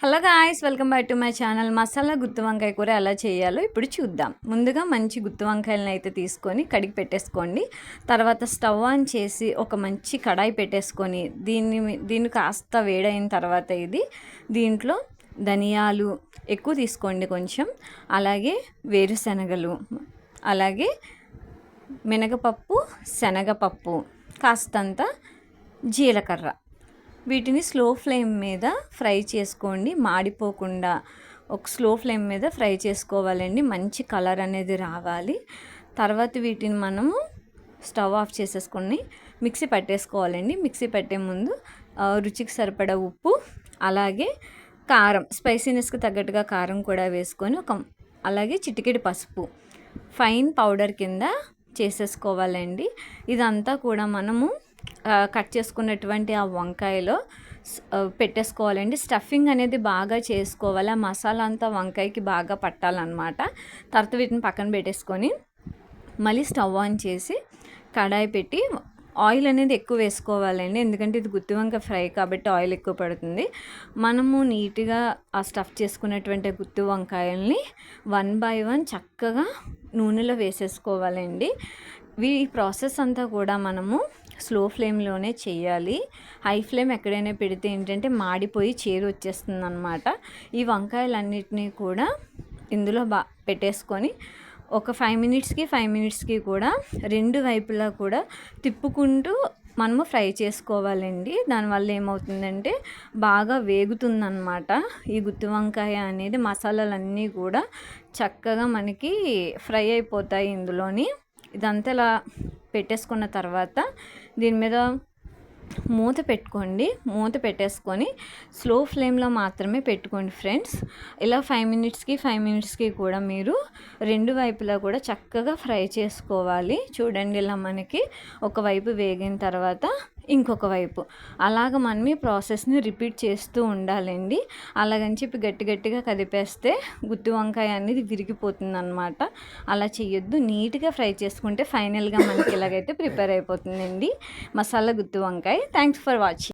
Hello guys, welcome back to my channel. Masala గుత్తి వంకాయ కూర ఎలా చేయాలో ఇప్పుడు చూద్దాం. ముందుగా మంచి గుత్తి వంకాయలను అయితే తీసుకొని కడిగి పెట్టేసుకోండి. తర్వాత స్టవ్ ఆన్ చేసి ఒక మంచి కడాయి పెట్టేసుకొని దీన్ని కాస్త వేడైన తర్వాత దీంట్లో ధనియాలు ఎక్కువ తీసుకోండి కొంచెం, అలాగే వేరుశనగలు, అలాగే మినగపప్పు, శనగపప్పు, కాస్తంత జీలకర్ర, వీటిని స్లో ఫ్లేమ్ మీద ఫ్రై చేసుకోండి. మాడిపోకుండా ఒక స్లో ఫ్లేమ్ మీద ఫ్రై చేసుకోవాలండి. మంచి కలర్ అనేది రావాలి. తర్వాత వీటిని మనము స్టవ్ ఆఫ్ చేసేసుకొని మిక్సీ పట్టేసుకోవాలండి. మిక్సీ పెట్టే ముందు రుచికి సరిపడా ఉప్పు, అలాగే కారం, స్పైసీనెస్కి తగ్గట్టుగా కారం కూడా వేసుకొని అలాగే చిటికెడు పసుపు ఫైన్ పౌడర్ కింద చేసేసుకోవాలండి. ఇదంతా కూడా మనము కట్ చేసుకున్నటువంటి ఆ వంకాయలో పెట్టేసుకోవాలండి. స్టఫింగ్ అనేది బాగా చేసుకోవాలి. ఆ మసాలా అంతా వంకాయకి బాగా పట్టాలన్నమాట. తర్వాత వీటిని పక్కన పెట్టేసుకొని మళ్ళీ స్టవ్ ఆన్ చేసి కడాయి పెట్టి ఆయిల్ అనేది ఎక్కువ వేసుకోవాలండి. ఎందుకంటే ఇది గుత్తి వంకాయ ఫ్రై కాబట్టి ఆయిల్ ఎక్కువ పడుతుంది. మనము నీట్గా ఆ స్టఫ్ చేసుకున్నటువంటి గుత్తి వంకాయల్ని 1 by 1 చక్కగా నూనెలో వేసేసుకోవాలండి. ఈ ప్రాసెస్ అంతా కూడా మనము స్లో ఫ్లేమ్లోనే చేయాలి. హై ఫ్లేమ్ ఎక్కడైనా పెడితే ఏంటంటే మాడిపోయి చేదు వచ్చేస్తుంది అన్నమాట. ఈ వంకాయలన్నిటినీ కూడా ఇందులో పెట్టేసుకొని ఒక 5 మినిట్స్కి కూడా రెండు వైపులా కూడా తిప్పుకుంటూ మనము ఫ్రై చేసుకోవాలండి. దానివల్ల ఏమవుతుందంటే బాగా వేగుతుందన్నమాట. ఈ గుత్తి వంకాయ అనేది మసాలాలన్నీ కూడా చక్కగా మనకి ఫ్రై అయిపోతాయి ఇందులోని. ఇదంతా ఇలా పెట్టేసుకున్న తర్వాత దీని మీద మూత పెట్టుకోండి. మూత పెట్టేసుకొని స్లో ఫ్లేమ్లో మాత్రమే పెట్టుకోండి ఫ్రెండ్స్. ఇలా 5 మినిట్స్కి కూడా మీరు రెండు వైపులా కూడా చక్కగా ఫ్రై చేసుకోవాలి. చూడండి, ఇలా మనకి ఒకవైపు వేగిన తర్వాత ఇంకొక వైపు అలాగ మనం ఈ ప్రాసెస్ని రిపీట్ చేస్తూ ఉండాలండి. అలాగని చెప్పి గట్టిగా కదిపేస్తే గుత్తి వంకాయ అనేది విరిగిపోతుంది అనమాట. అలా చేయొద్దు. నీట్గా ఫ్రై చేసుకుంటే ఫైనల్గా మనకి ఇలాగైతే ప్రిపేర్ అయిపోతుందండి మసాలా గుత్తి వంకాయ. Thanks for watching.